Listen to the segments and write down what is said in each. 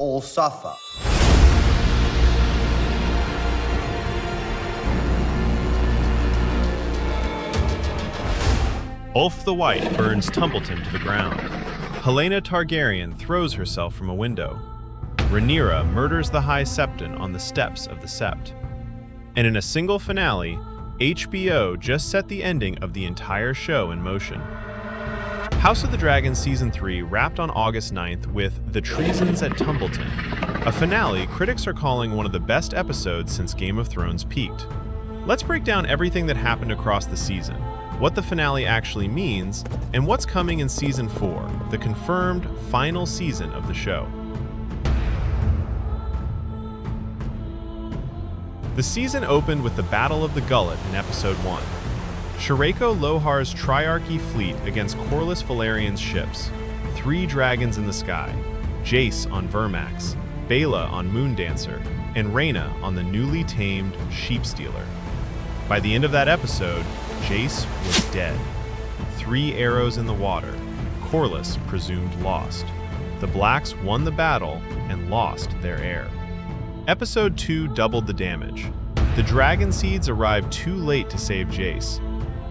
all suffer. Ulf the White burns Tumbleton to the ground. Helaena Targaryen throws herself from a window. Rhaenyra murders the High Septon on the steps of the Sept. And in a single finale, HBO just set the ending of the entire show in motion. House of the Dragon Season 3 wrapped on August 9th with The Treasons at Tumbleton, a finale critics are calling one of the best episodes since Game of Thrones peaked. Let's break down everything that happened across the season, what the finale actually means, and what's coming in Season 4, the confirmed final season of the show. The season opened with the Battle of the Gullet in Episode 1. Shireko Lohar's Triarchy fleet against Corlys Velarion's ships, 3 dragons in the sky, Jace on Vermax, Baela on Moondancer, and Rhaena on the newly tamed Sheepstealer. By the end of that episode, Jace was dead. 3 arrows in the water, Corlys presumed lost. The Blacks won the battle and lost their heir. Episode 2 doubled the damage. The Dragon Seeds arrived too late to save Jace.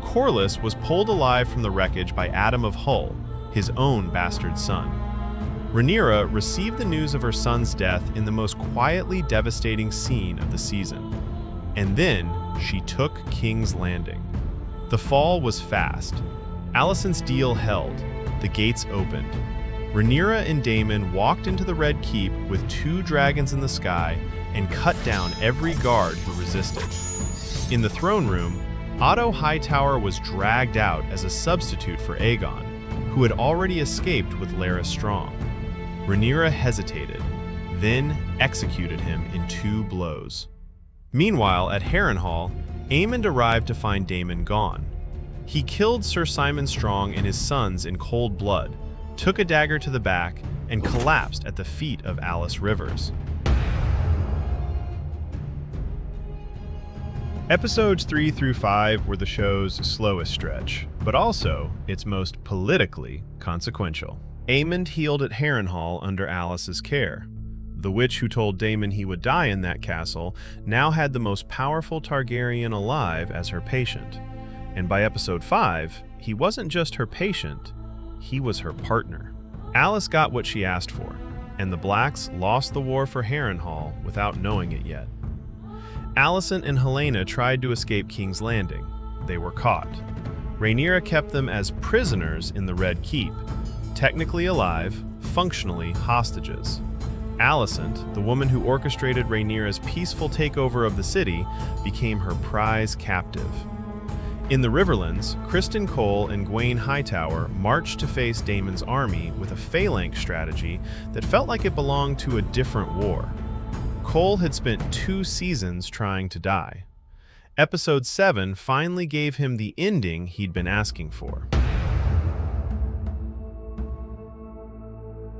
Corlys was pulled alive from the wreckage by Adam of Hull, his own bastard son. Rhaenyra received the news of her son's death in the most quietly devastating scene of the season. And then she took King's Landing. The fall was fast. Alicent's deal held. The gates opened. Rhaenyra and Daemon walked into the Red Keep with 2 dragons in the sky and cut down every guard who resisted. In the throne room, Otto Hightower was dragged out as a substitute for Aegon, who had already escaped with Larys Strong. Rhaenyra hesitated, then executed him in 2 blows. Meanwhile, at Harrenhal, Aemond arrived to find Daemon gone. He killed Sir Simon Strong and his sons in cold blood, took a dagger to the back, and collapsed at the feet of Alice Rivers. Episodes 3 through 5 were the show's slowest stretch, but also its most politically consequential. Aemond healed at Harrenhal under Alice's care. The witch who told Daemon he would die in that castle now had the most powerful Targaryen alive as her patient. And by episode 5, he wasn't just her patient, he was her partner. Alice got what she asked for, and the Blacks lost the war for Harrenhal without knowing it yet. Alicent and Helaena tried to escape King's Landing. They were caught. Rhaenyra kept them as prisoners in the Red Keep, technically alive, functionally hostages. Alicent, the woman who orchestrated Rhaenyra's peaceful takeover of the city, became her prize captive. In the Riverlands, Criston Cole and Gwaine Hightower marched to face Daemon's army with a phalanx strategy that felt like it belonged to a different war. Cole had spent 2 seasons trying to die. Episode 7 finally gave him the ending he'd been asking for.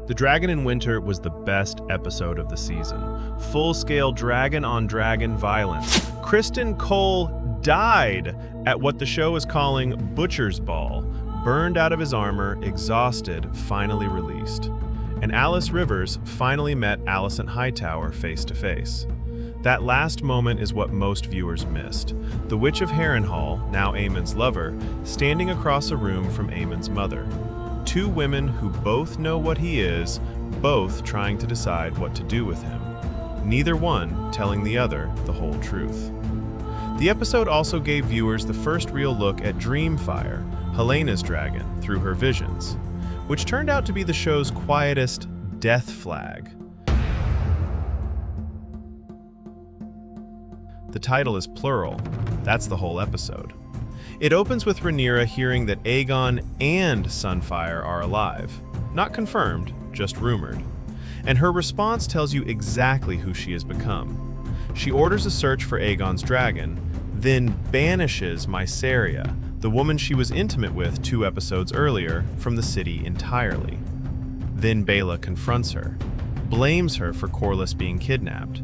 The Dragon in Winter was the best episode of the season. Full-scale dragon-on-dragon violence. Criston Cole died at what the show is calling Butcher's Ball, burned out of his armor, exhausted, finally released. And Alice Rivers finally met Alicent Hightower face to face. That last moment is what most viewers missed. The Witch of Harrenhal, now Aemond's lover, standing across a room from Aemond's mother. 2 women who both know what he is, both trying to decide what to do with him. Neither one telling the other the whole truth. The episode also gave viewers the first real look at Dreamfire, Helena's dragon, through her visions, which turned out to be the show's quietest death flag. The title is plural. That's the whole episode. It opens with Rhaenyra hearing that Aegon and Sunfire are alive. Not confirmed, just rumored. And her response tells you exactly who she has become. She orders a search for Aegon's dragon, then banishes Mysaria, the woman she was intimate with 2 episodes earlier, from the city entirely. Then Baela confronts her, blames her for Corlys being kidnapped.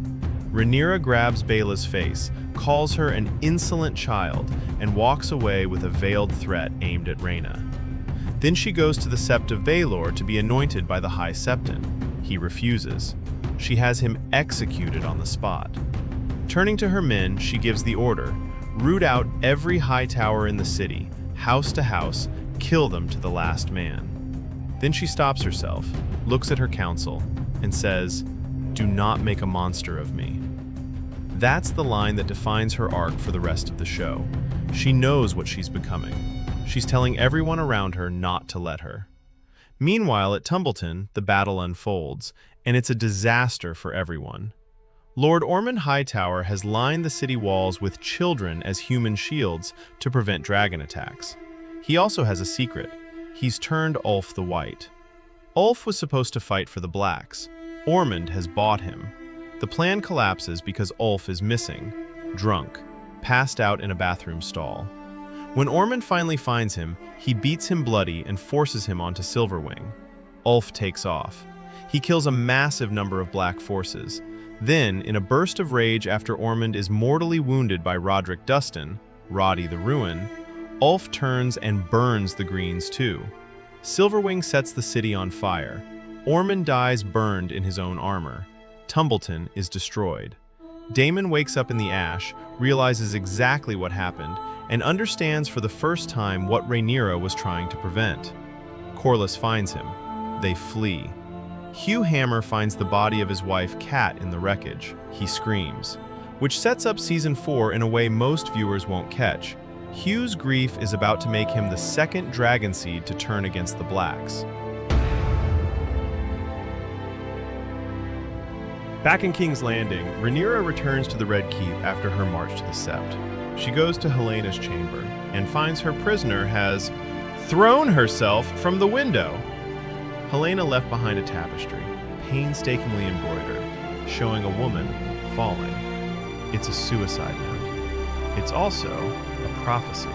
Rhaenyra grabs Baela's face, calls her an insolent child, and walks away with a veiled threat aimed at Rhaena. Then she goes to the Sept of Baelor to be anointed by the High Septon. He refuses. She has him executed on the spot. Turning to her men, she gives the order: root out every high tower in the city, house to house, kill them to the last man. Then she stops herself, looks at her council, and says, "Do not make a monster of me." That's the line that defines her arc for the rest of the show. She knows what she's becoming. She's telling everyone around her not to let her. Meanwhile, at Tumbleton, the battle unfolds, and it's a disaster for everyone. Lord Ormond Hightower has lined the city walls with children as human shields to prevent dragon attacks. He also has a secret. He's turned Ulf the White. Ulf was supposed to fight for the Blacks. Ormond has bought him. The plan collapses because Ulf is missing, drunk, passed out in a bathroom stall. When Ormond finally finds him, he beats him bloody and forces him onto Silverwing. Ulf takes off. He kills a massive number of Black forces. Then, in a burst of rage after Ormond is mortally wounded by Roderick Dustin, Roddy the Ruin, Ulf turns and burns the Greens too. Silverwing sets the city on fire. Ormond dies burned in his own armor. Tumbleton is destroyed. Daemon wakes up in the ash, realizes exactly what happened, and understands for the first time what Rhaenyra was trying to prevent. Corlys finds him. They flee. Hugh Hammer finds the body of his wife Cat in the wreckage. He screams, which sets up Season 4 in a way most viewers won't catch. Hugh's grief is about to make him the second dragon seed to turn against the Blacks. Back in King's Landing, Rhaenyra returns to the Red Keep after her march to the Sept. She goes to Helena's chamber and finds her prisoner has thrown herself from the window. Helaena left behind a tapestry, painstakingly embroidered, showing a woman falling. It's a suicide note. It's also a prophecy.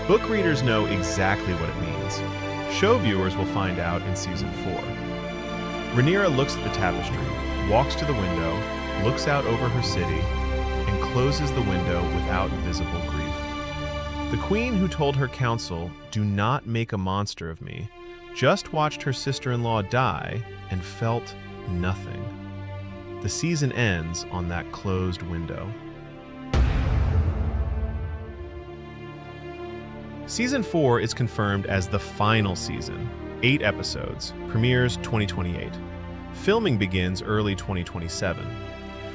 Book readers know exactly what it means. Show viewers will find out in Season 4. Rhaenyra looks at the tapestry, walks to the window, looks out over her city, and closes the window without visible grief. The queen who told her council, "Do not make a monster of me," just watched her sister-in-law die and felt nothing. The season ends on that closed window. Season 4 is confirmed as the final season, 8 episodes, premieres 2028. Filming begins early 2027.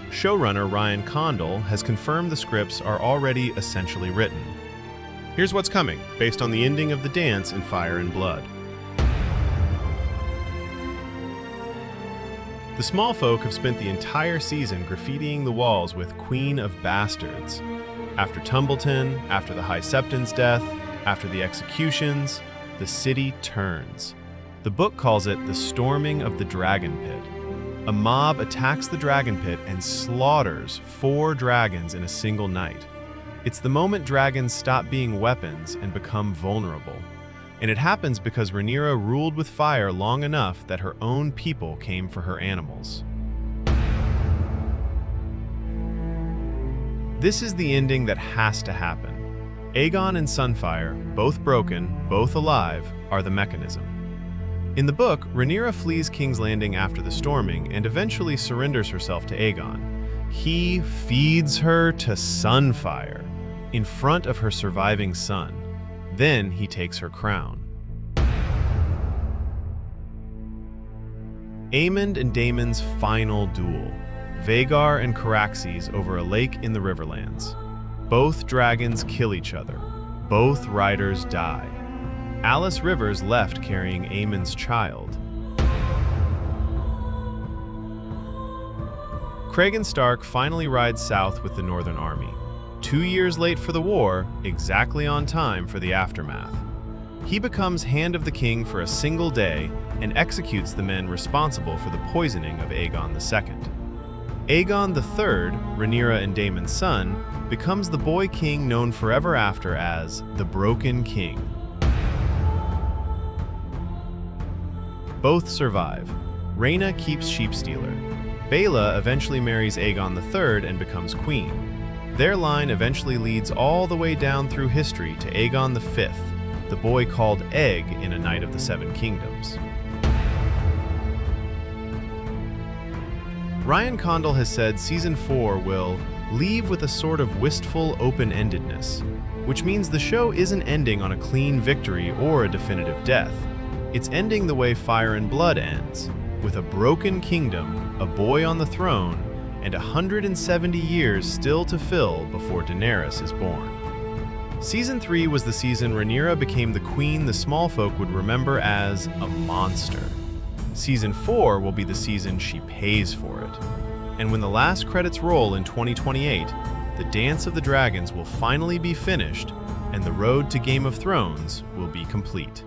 Showrunner Ryan Condal has confirmed the scripts are already essentially written. Here's what's coming, based on the ending of the dance in Fire and Blood. The small folk have spent the entire season graffitiing the walls with Queen of Bastards. After Tumbleton, after the High Septon's death, after the executions, the city turns. The book calls it the Storming of the Dragon Pit. A mob attacks the dragon pit and slaughters 4 dragons in a single night. It's the moment dragons stop being weapons and become vulnerable. And it happens because Rhaenyra ruled with fire long enough that her own people came for her animals. This is the ending that has to happen. Aegon and Sunfire, both broken, both alive, are the mechanism. In the book, Rhaenyra flees King's Landing after the storming and eventually surrenders herself to Aegon. He feeds her to Sunfire in front of her surviving son. Then he takes her crown. Aemond and Daemon's final duel. Vhagar and Caraxes over a lake in the Riverlands. Both dragons kill each other. Both riders die. Alice Rivers left carrying Aemond's child. Cregan Stark finally rides south with the Northern Army. 2 years late for the war, exactly on time for the aftermath. He becomes Hand of the King for a single day and executes the men responsible for the poisoning of Aegon II. Aegon III, Rhaenyra and Daemon's son, becomes the boy king known forever after as the Broken King. Both survive. Rhaena keeps Sheepstealer. Baela eventually marries Aegon III and becomes queen. Their line eventually leads all the way down through history to Aegon V, the boy called Egg in A Night of the Seven Kingdoms. Ryan Condal has said Season 4 will leave with a sort of wistful open-endedness, which means the show isn't ending on a clean victory or a definitive death. It's ending the way Fire and Blood ends, with a broken kingdom, a boy on the throne, and 170 years still to fill before Daenerys is born. Season 3 was the season Rhaenyra became the queen the small folk would remember as a monster. Season 4 will be the season she pays for it. And when the last credits roll in 2028, the Dance of the Dragons will finally be finished, and the road to Game of Thrones will be complete.